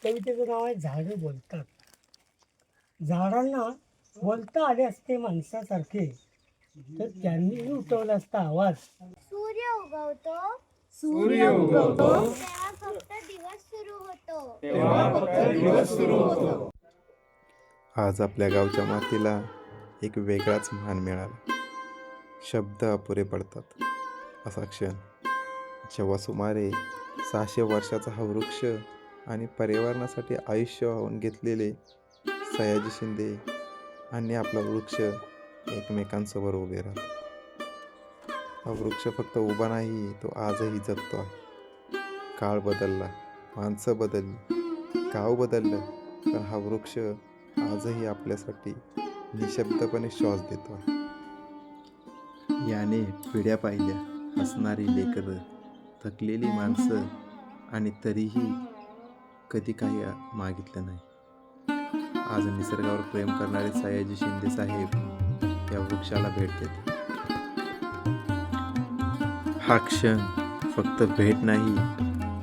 कवितेचं नाव आहे झाडं बोलतात. झाडांना बोलता आले असते माणसासारखे, तर त्यांनीही उठवला असता आवाज. सूर्य उगवतो तेव्हा फक्त दिवस सुरू होतो. आज आपल्या गावच्या मातीला एक वेगळाच मान मिळाला. शब्द अपुरे पडतात असा क्षण जेव्हा सुमारे 600 वर्षाचा हा वृक्ष आणि पर्यावरणासाठी आयुष्य वाहून घेतलेले सयाजी शिंदे आणि आपला वृक्ष एकमेकांसमोर उभे राहतात. हा वृक्ष फक्त उभा नाही, तो आजही जगतो आहे. काळ बदलला, माणसं बदलली, गाव बदललं, पण हा वृक्ष आजही आपल्यासाठी निशब्दपणे श्वास देतो आहे. याने पिढ्या पाहिल्या, हसणारी लेकरं, थकलेली माणसं, आणि तरीही कधी काही मागितलं नाही. आज निसर्गावर प्रेम करणारे सयाजी शिंदे साहेब या वृक्षाला भेट देतात. हा क्षण फक्त भेट नाही,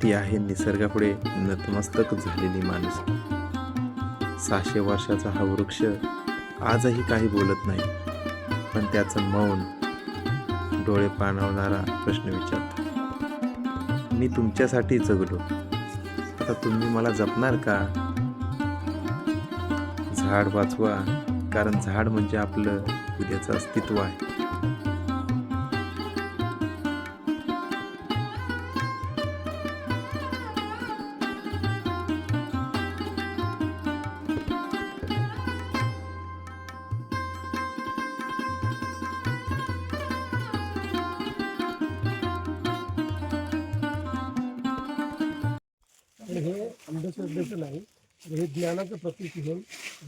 ती आहे निसर्गापुढे नतमस्तक झालेली माणुसकी. 600 वर्षाचा हा वृक्ष आजही काही बोलत नाही, पण त्याचं मौन डोळे पाणावणारा प्रश्न विचारतो. मी तुमच्यासाठी जगलो, आता तुम्ही मला जपणार का? झाड वाचवा, कारण झाड म्हणजे आपलं उद्याचं अस्तित्व आहे. हे अंधश्रद्धेचं नाही, हे ज्ञानाचं प्रतीक म्हणून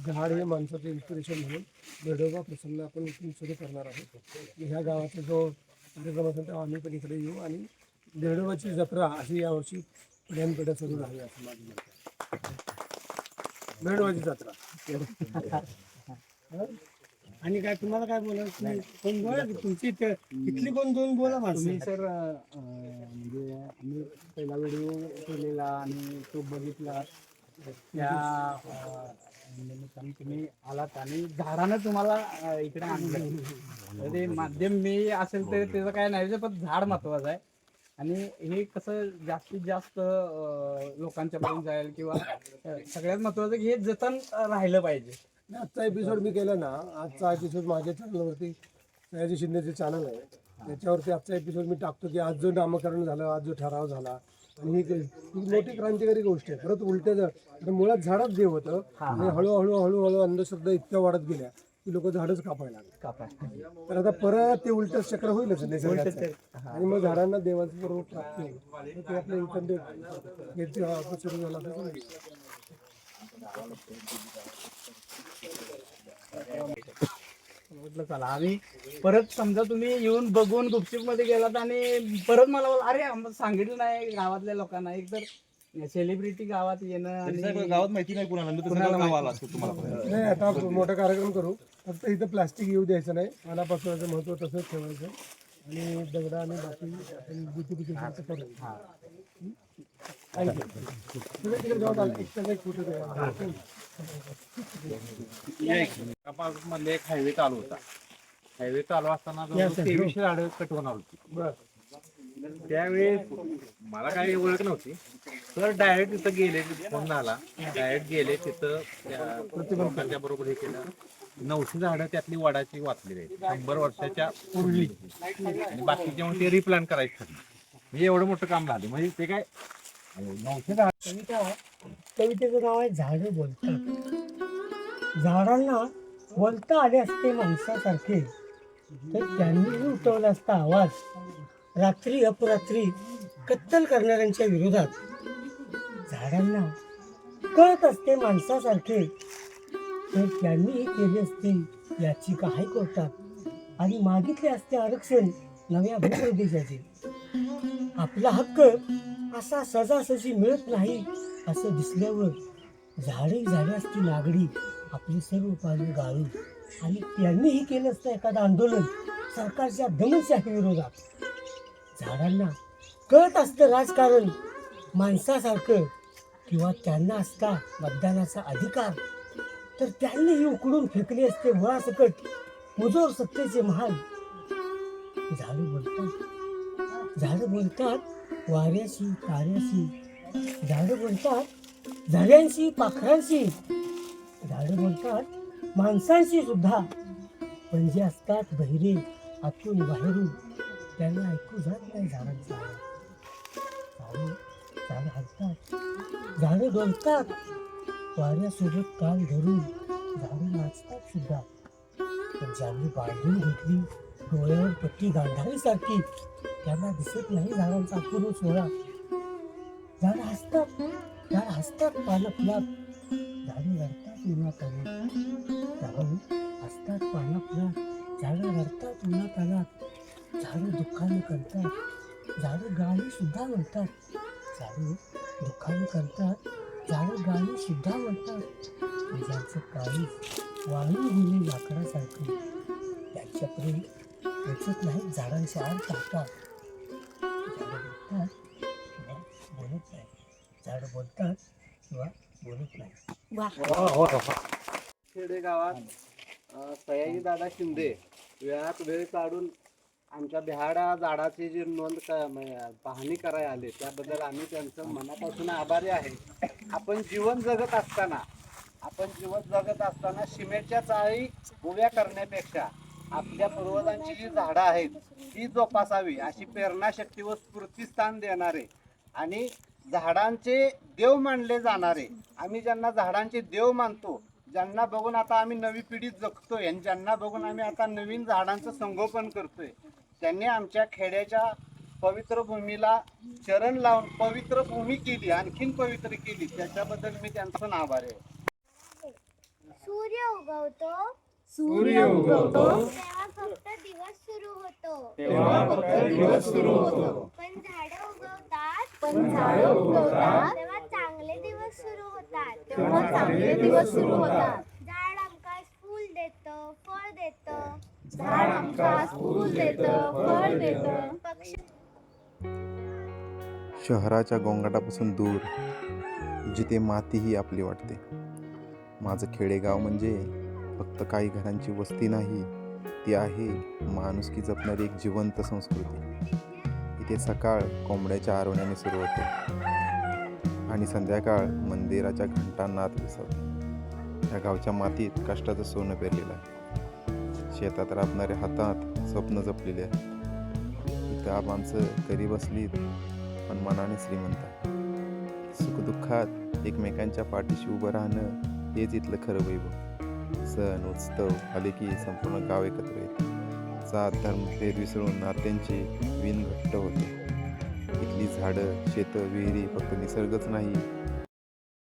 झाड हे माणसाचं इन्स्पिरेशन म्हणून बेडोबा प्रसन्न आपण इथून सुरू करणार आहोत. ह्या गावाचा जो कार्यक्रम असेल तेव्हा आम्ही पण इकडे येऊ आणि बेडोबाची जत्रा अशी यावर्षी पिढ्यानपिढ्या सुरू झाली असं माझं मत आहे. बेडोबाची जत्रा. आणि काय तुम्हाला काय बोलायचं नाही? कोण बोला की तुमची इथली कोण दोन बोला माणसं. तुम्ही सर म्हणजे आम्ही पहिला व्हिडिओ केलेला आणि तो बघितला, त्या निमित्ताने तुम्ही आलात आणि झाडानं तुम्हाला इकडे आणलं. ते माध्यम मी असेल तर त्याचं काय नाही, पण झाड महत्वाचं आहे. आणि हे कसं जास्तीत जास्त लोकांच्या पर्यंत जाईल, किंवा सगळ्यात महत्वाचं की हे जतन राहिलं पाहिजे. आजचा एपिसोड मी केला ना, आजचा एपिसोड माझ्या चॅनलवरती सयाजी शिंदेचे चॅनल आहे, त्याच्यावरती आजचा एपिसोड मी टाकतो की आज जो नामकरण झालं, आज जो ठराव झाला, आणि ही मोठी क्रांतिकारी गोष्ट आहे. परत उलट्या मुळात झाडच देव होतं, आणि हळूहळू अंधश्रद्धा इतक्या वाढत गेल्या की लोक झाडच कापायला लागले. तर आता परत ते उलट चक्र होईलच निसर्गाचं, आणि मग झाडांना देवाचं बरोबर प्राप्त होईल. ते आपल्या इकडे सुरू झाला म्हटलं चला आम्ही परत, समजा तुम्ही येऊन बघून गुपचूप मध्ये गेलात आणि परत मला बोला, अरे सांगितलं नाही गावातल्या लोकांना. एक तर सेलिब्रिटी गावात येणं आणि गावात माहिती नाही कुणाला, नाही. आता मोठा कार्यक्रम करू, फक्त इथं प्लास्टिक येऊ द्यायचं नाही, पानापासून महत्व तसंच ठेवायचं, आणि दगडा आणि बाकी आपण ब्युटिफिकेशनचं करू. मध्ये एक हायवे चालू होता. हायवे चालू असताना 2300 झाडं कट होणार होती. त्यावेळेस मला काही ओळख नव्हती, तर डायरेक्ट तिथं गेले, फोन झाला, डायरेक्ट गेले तिथं लोकांच्या बरोबर हे केलं. 900 झाडं त्यातली वडाची वाचलेली आहेत 100 वर्षाच्या पूर्वी, आणि बाकीचे मग ते रिप्लांट करायचं ठरलं. म्हणजे एवढं मोठं काम झालं. म्हणजे ते काय 900 झाड. कवितेचं नाव आहे झाडं बोलतात. झाडांना बोलता आले असते माणसासारखे, तर त्यांनीही उठवला असता आवाज. रात्री अपरात्री कत्तल करणाऱ्यांच्या विरोधात. झाडांना कळत असते माणसासारखे, तर त्यांनीही केली असते याचिका हायकोर्टात, आणि मागितले असते आरक्षण नव्या भूप्रदेशाचे. आपला हक्क असा सहजासहजी मिळत नाही असं दिसल्यावर झाडे झाली असती नागडी आपली सर्व पाने गाळून, आणि त्यांनीही केलं असतं एखादं आंदोलन सरकारच्या दमनशाही विरोधात. झाडांना कळत असतं राजकारण माणसासारखं, किंवा त्यांना असता मतदानाचा अधिकार तर त्यांनीही उकडून फेकले असते मुळासकट मुजोर सत्तेचे महाल. झाडं बोलतात वाऱ्याशी ताऱ्याशी, झाडं बोलतात झाड्यांशी पाखरांशी, झाडं बोलतात माणसांशी सुद्धा. पण जे असतात बहिरे आतून बाहेरून त्यांना ऐकू जात नाही झाडांचं आवाज. झाडं हलतात, झाडं डोलतात वाऱ्यासोबत कान धरून, झाडं नाचतात सुद्धा. पण ज्यांनी बांधून घेतली डोळ्यावर पट्टी गांधारीसारखी त्यांना दिसत नाही झाडांचा अपूर्व सोहळा. झाडं हसतात पानं फुलात, झाडं रडतात उन्हात आल्यात. झाडं हसतात पानं फुलात, झाडं रडतात उन्हात आल्यात. झाडं दुःखाने करतात, झाडं गाणी सुद्धा म्हणतात. झाडं दुःखाने करतात, झाडं गाणी सुद्धा म्हणतात. ज्यांचं काळीज वाळून गेले लाकडासारखं त्यांच्याकडे पोचत नाही झाडांच्या आड टाका. झाडं बोलतात किंवा बोलत नाही. खेडेगावात सयाजी दादा शिंदे वेळात वेळ काढून आमच्या बिहाडा झाडाची जी नोंद पाहणी करायला आले त्याबद्दल आम्ही त्यांचं मनापासून आभारी आहे. आपण जीवन जगत असताना सिमेंटच्या चाळी उभ्या करण्यापेक्षा आपल्या पूर्वजांची जी झाडं आहेत ती जोपासावी अशी प्रेरणाशक्ती व स्फूर्तिस्थान देणारे आणि झाडांचे देव मानले जाणारे, आम्ही ज्यांना झाडांचे देव मानतो, ज्यांना बघून आता आम्ही नवी पिढी जगतोय आणि ज्यांना बघून आम्ही आता नवीन झाडांचं संगोपन करतोय, त्यांनी आमच्या खेड्याच्या पवित्र भूमीला चरण लावून पवित्र भूमी केली, आणखीन पवित्र केली. त्याच्याबद्दल मी त्यांचं आभारी आहे. सूर्य उगवतो तेव्हा फक्त दिवस सुरू होतो. पण झाडं उगवतात तेव्हा चांगले दिवस सुरू होतात. झाड आमकास फूल देतं, पक्षी शहराच्या गोंगाटापासून दूर जिथे मातीही आपली वाटते. माझं खेडेगाव म्हणजे फक्त काही घरांची वस्ती नाही, ती आहे माणुसकी जपणारी एक जिवंत संस्कृती. इथे सकाळ कोंबड्याच्या आरवण्याने सुरू होते आणि संध्याकाळ मंदिराच्या घंटांना विसरते. या गावच्या मातीत कष्टाचं सोनं पेरलेलं आहे, शेतात राबणाऱ्या हातात स्वप्न जपलेले आहेत. इथं माणसं गरीब असलीत पण मनाने श्रीमंत आहे. सुखदुःखात एकमेकांच्या पाठीशी उभं राहणं हेच इथलं खरं वैभव. सण उत्सव आले की संपूर्ण गाव एकत्र येते. जात धर्म भेद विसरून नात्यांचे विण घट्ट होते. इथली झाडं शेतं विहिरी फक्त निसर्गच नाही